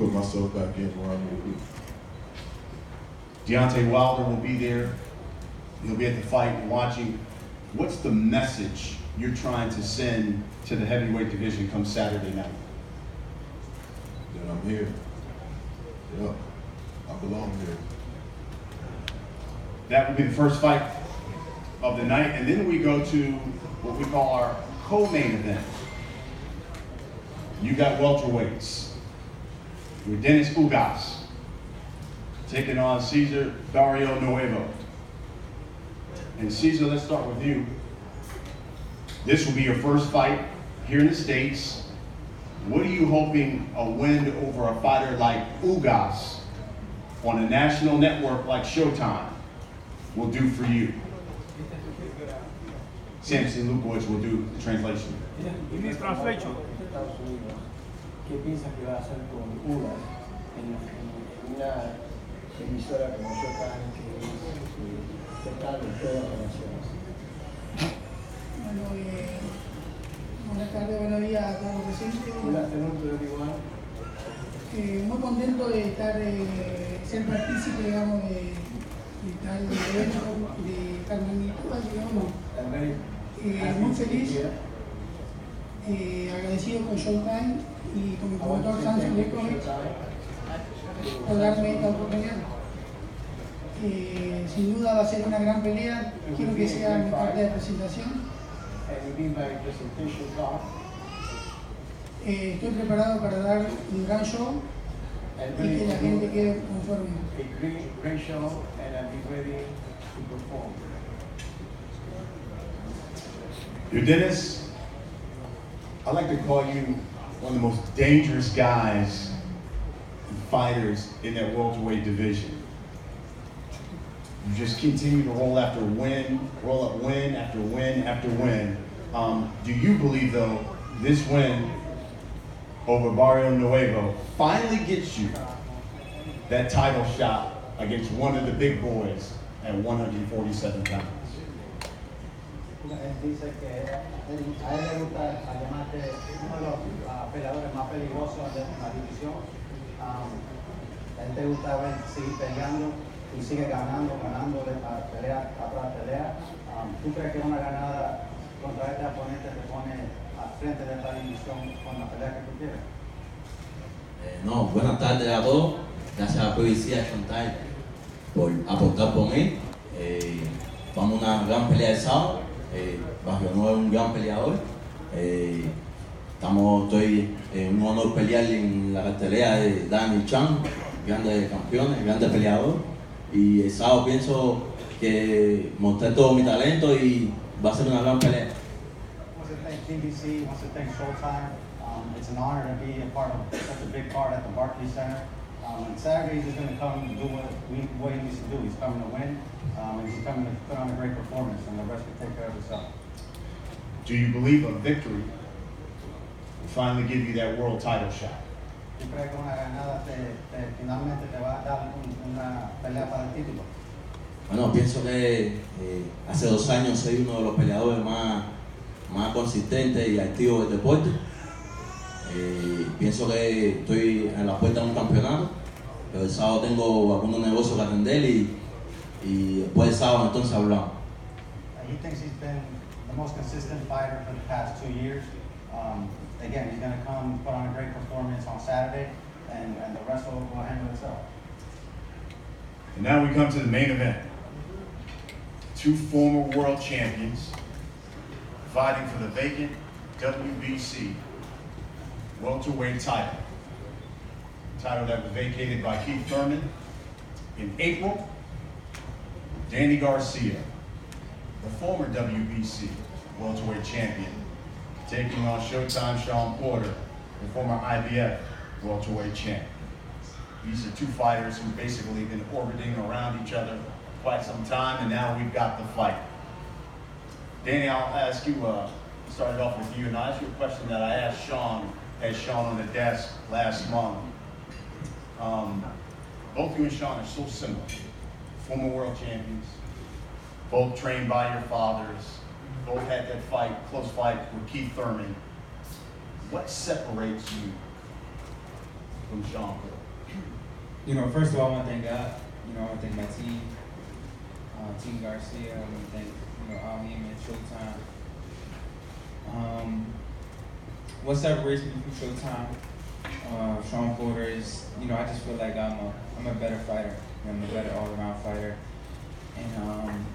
put myself back in where I need to be. Deontay Wilder will be there. He'll be at the fight watching. What's the message you're trying to send to the heavyweight division come Saturday night? That I'm here. Yeah, I belong here. That will be the first fight of the night, and then we go to what we call our co-main event. You got welterweights with Dennis Ugas taking on Cesar Dario Nuevo. And Cesar, let's start with you. This will be your first fight here in the States. What are you hoping a win over a fighter like Ugas on a national network like Showtime will do for you? Samson Lukowicz will do the translation. In this translation. ¿Qué piensas que va a hacer con Ugas en una emisora como Showtime, que es total en todas las naciones? Bueno, buenas tardes, buenos días a todos los presentes. Good afternoon to everyone. Muy contento de estar, ser partícipe, digamos, de tal evento, de tal magnitud, digamos. I'm very Muy happy to be feliz, here. agradecido con Showtime y con mi I want to promotor say Samson thank you to Lukowicz Showtime. por darme esta oportunidad. Sin duda va a ser una gran pelea, quiero que sea mi carta de presentación. And you've been my presentation talk. Estoy preparado para dar un gran show And y que la gente quede conforme. a great show, and I'll be ready to perform. You're Dennis, I like to call you one of the most dangerous guys and fighters in that welterweight division. You just continue to roll after win, roll up win after win after win. Do you believe, though, this win over Barrio Nuevo finally gets you that title shot against one of the big boys at 147 pounds? Él dice que a él le gusta, además de uno de los peleadores más peligrosos de la división, a él te gusta ver seguir peleando y sigue ganando pelea tras pelea. ¿Tú crees que una ganada contra este oponente te pone al frente de esta división con la pelea que tú quieres? No, buenas tardes a todos. Gracias a la policía Showtime por aportar por mí. Vamos a una gran pelea el sábado. Barrio Nuevo es un gran peleador. Estoy en un honor pelear en la cartelera de Daniel Chan, grandes campeones, grandes peleador. Y el sábado pienso que mostré todo mi talento y va a ser una gran pelea. Wants to thank TBC, wants to thank Showtime. It's an honor to be a part of such a big card at the Barclays Center. And Saturday he's just going to come and do what he needs to do. He's coming to win, and he's coming to put on a great performance, and the rest will take care of itself. Do you believe a victory will finally give you that world title shot? ¿Tú crees que una ganada finalmente te va a dar una pelea para el título? Bueno, pienso que hace 2 años soy uno de los peleadores más consistentes y activos del deporte. Pienso que estoy en la puerta de un campeonato, pero el sábado tengo algunos negocios que atender y después del sábado entonces hablamos. He thinks he's been the most consistent fighter for the past 2 years. Again, he's going to come put on a great performance on Saturday, and the rest will handle itself. And now we come to the main event. 2 former world champions fighting for the vacant WBC welterweight title. Title that was vacated by Keith Thurman in April. Danny Garcia, the former WBC welterweight champion, taking on Showtime Shawn Porter, the former IBF welterweight champ. These are 2 fighters who've basically been orbiting around each other quite some time, and now we've got the fight. Danny, I'll ask you, started off with you, and I'll ask you a question that I asked Shawn, had Shawn on the desk last month. Both you and Shawn are so similar. Former world champions, both trained by your fathers, both had that fight, close fight with Keith Thurman. What separates you from Shawn Porter? You know, first of all, I want to thank God. You know, I want to thank my team, Team Garcia. I want to thank, you know, Al-Him and Showtime. What separates me from Showtime, Shawn Porter, is, you know, I just feel like I'm a better fighter. I'm a better all-around fighter. And,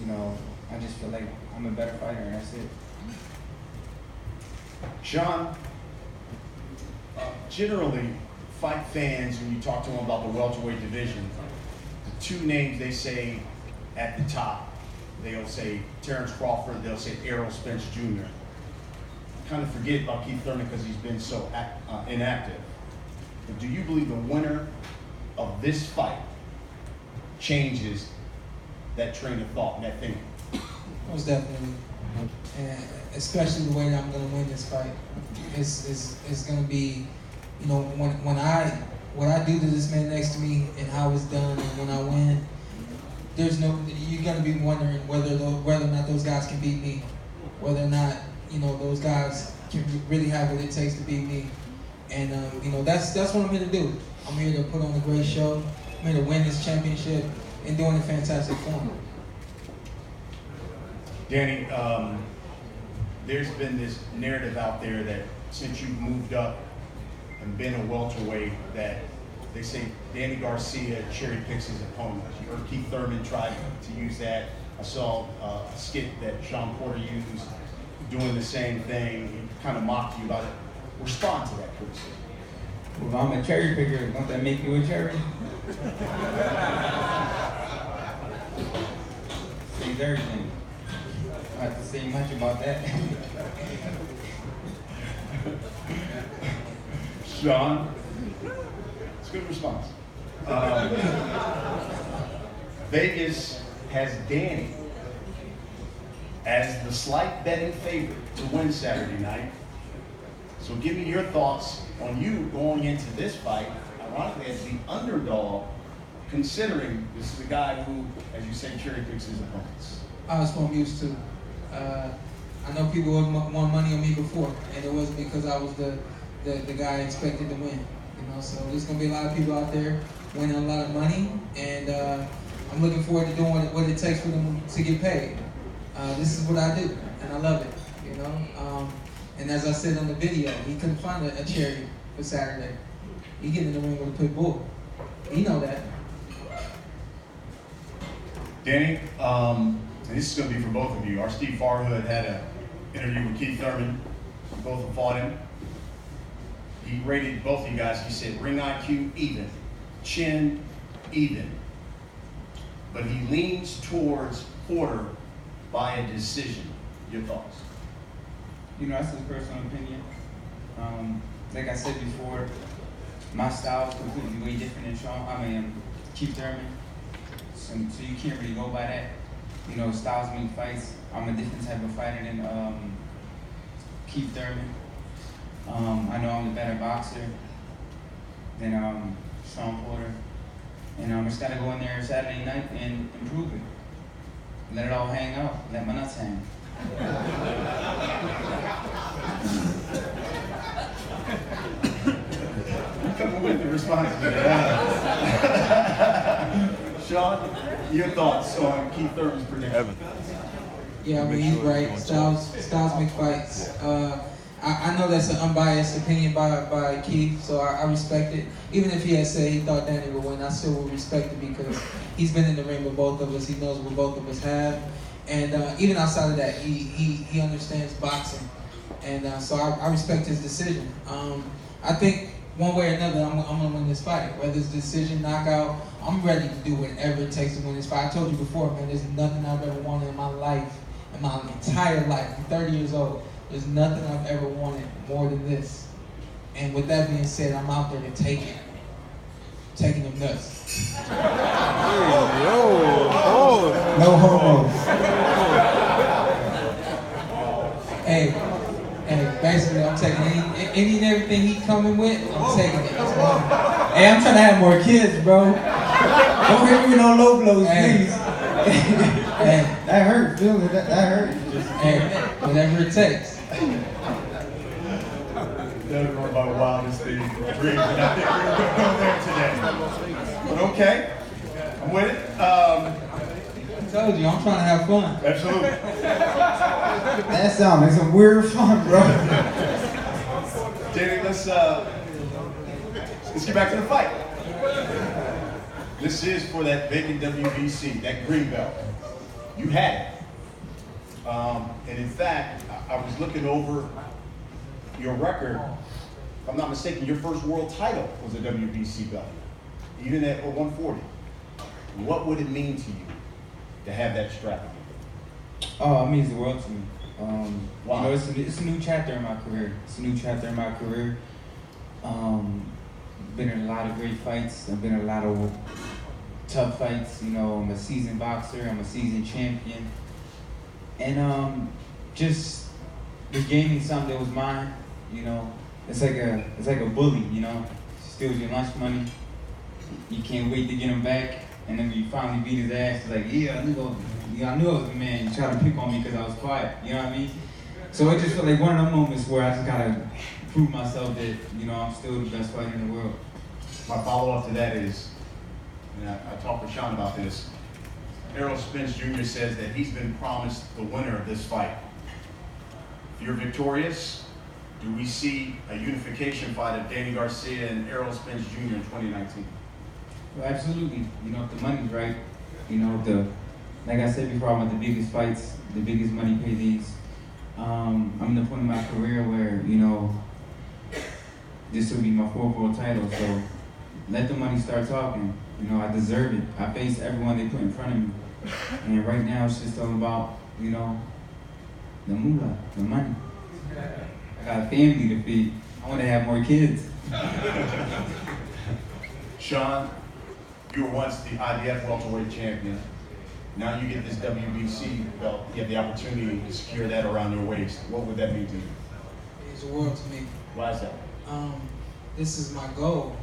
you know, I just feel like I'm a better fighter, and that's it. Shawn, generally, fight fans, when you talk to them about the welterweight division, the two names they say at the top, they'll say Terrence Crawford, they'll say Errol Spence Jr. Kind of forget about Keith Thurman because he's been so inactive. But do you believe the winner of this fight changes that train of thought and that thinking? Most definitely. And especially the way that I'm going to win this fight. It's going to be, you know, what I do to this man next to me and how it's done, and when I win, you're going to be wondering whether or not those guys can beat me, whether or not, you know, those guys can really have what it takes to beat me. And, you know, that's what I'm here to do. I'm here to put on a great show. I'm here to win this championship and doing a fantastic form. Danny, there's been this narrative out there that since you've moved up and been a welterweight, that they say Danny Garcia cherry picks his opponents. You heard Keith Thurman tried to use that. I saw a skit that Shawn Porter used doing the same thing. He kind of mocked you about it. Respond to that criticism. Well, if I'm a cherry picker, don't that make you a cherry? Says everything. I don't have to say much about that. Shawn, it's a good response. Vegas has Danny as the slight betting favorite to win Saturday night. So give me your thoughts on you going into this fight, ironically as the underdog, considering this is a guy who, as you say, cherry picks his opponents. That's what I'm used to. I know people won money on me before, and it wasn't because I was the guy expected to win. You know, so there's gonna be a lot of people out there winning a lot of money, and I'm looking forward to doing what it takes for them to get paid. This is what I do, and I love it. You know, and as I said on the video, he couldn't find a cherry for Saturday. He get in the ring with a pit bull. He know that. Danny, and this is going to be for both of you. Our Steve Farhood had an interview with Keith Thurman. Both have fought him. He rated both of you guys. He said ring IQ even, chin even. But he leans towards Porter by a decision. Your thoughts? You know, that's his personal opinion. Like I said before, my style is completely way different than Keith Thurman. So you can't really go by that. You know, styles make fights. I'm a different type of fighter than Keith Thurman. I know I'm the better boxer than Shawn Porter. And I just gotta go in there Saturday night and improve it. Let it all hang out. Let my nuts hang. Come with the response to that. Shawn, your thoughts on Keith Thurman's prediction? Yeah, I mean, he's right. Styles make fights. I know that's an unbiased opinion by Keith, so I respect it. Even if he had said he thought Danny would win, I still would respect it because he's been in the ring with both of us. He knows what both of us have. And even outside of that, he understands boxing. And so I respect his decision. I think one way or another, I'm going to win this fight. Whether it's decision, knockout, I'm ready to do whatever it takes to win this fight. I told you before, man, there's nothing I've ever wanted in my life, in my entire life. I'm 30 years old. There's nothing I've ever wanted more than this. And with that being said, I'm out there to take it. Taking them nuts. No homo. Hey, basically I'm taking any and everything he coming with, I'm taking it. Hey, I'm trying to have more kids, bro. Don't hit me with no low blows, please. Hey, that hurt, feel it? That hurt. Hey, whatever it takes. By wildest dreams, and I think we're going to go there today. But okay, I'm with it. I told you, I'm trying to have fun. Absolutely. That sounds like some weird fun, bro. Danny, let's get back to the fight. This is for that vacant WBC, that green belt. You had it. And in fact, I was looking over your record. If I'm not mistaken, your first world title was a WBC belt, even at 140. What would it mean to you to have that strap? Oh, it means the world to me. Wow. You know, it's a new chapter in my career. It's a new chapter in my career. Been in a lot of great fights. I've been in a lot of tough fights. You know, I'm a seasoned boxer. I'm a seasoned champion. And just regaining something that was mine. You know, it's like a bully. You know, steals your lunch money. You can't wait to get him back. And then when you finally beat his ass, it's like, yeah, I knew I was the man. You tried to pick on me because I was quiet. You know what I mean? So it just felt like one of those moments where I just gotta prove myself that, you know, I'm still the best fighter in the world. My follow-up to that is, and I talked with Shawn about this, Errol Spence Jr. says that he's been promised the winner of this fight. If you're victorious, do we see a unification fight of Danny Garcia and Errol Spence Jr. in 2019? Well, absolutely. You know, if the money's right, you know, like I said before, I want the biggest fights, the biggest money paydays. I'm in the point in my career where, you know, this will be my fourth world title, so let the money start talking. You know, I deserve it. I face everyone they put in front of me. And right now it's just all about, you know, the moolah, the money. I got a family to feed. I want to have more kids. Shawn, you were once the IBF welterweight champion. Now you get this WBC belt. You have the opportunity to secure that around your waist. What would that mean to you? It's the world to me. Why is that? This is my goal.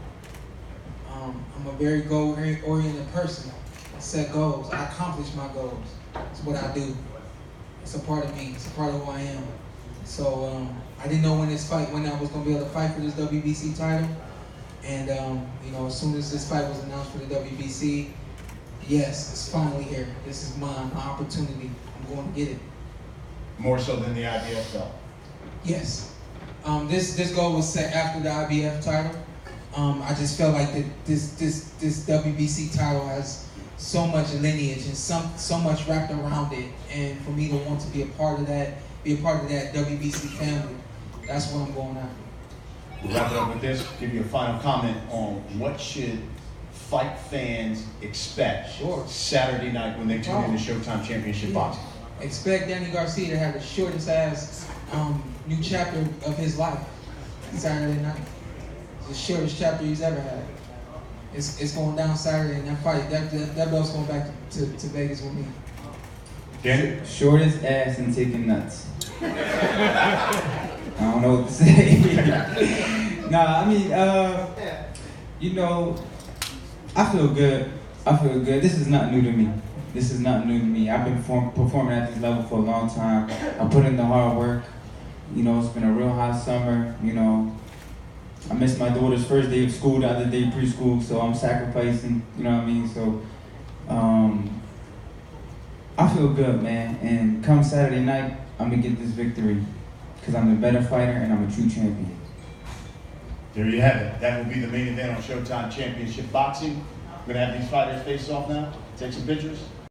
I'm a very goal-oriented person. I set goals. I accomplish my goals. It's what I do. It's a part of me. It's a part of who I am. So I didn't know when I was going to be able to fight for this WBC title. And you know, as soon as this fight was announced for the WBC, yes, it's finally here. This is my opportunity. I'm going to get it. More so than the IBF belt. Yes. This goal was set after the IBF title. I just felt like that this WBC title has so much lineage and so much wrapped around it, and for me to want to be a part of that WBC family, that's what I'm going after. We'll wrap it up with this. Give you a final comment on what should fight fans expect Saturday night when they tune in to Showtime Championship Boxing. Expect Danny Garcia to have the shortest ass new chapter of his life Saturday night. It's the shortest chapter he's ever had. It's going down Saturday, and that fight, that belt's going back to Vegas with me. Danny? Shortest ass and taking nuts. I don't know what to say. Nah, I mean, you know, I feel good. This is not new to me. I've been performing at this level for a long time. I put in the hard work. You know, it's been a real hot summer. You know, I missed my daughter's first day of school the other day, preschool, so I'm sacrificing, you know what I mean? So, I feel good, man. And come Saturday night, I'm gonna get this victory because I'm a better fighter and I'm a true champion. There you have it. That will be the main event on Showtime Championship Boxing. We're gonna have these fighters face off now. Take some pictures.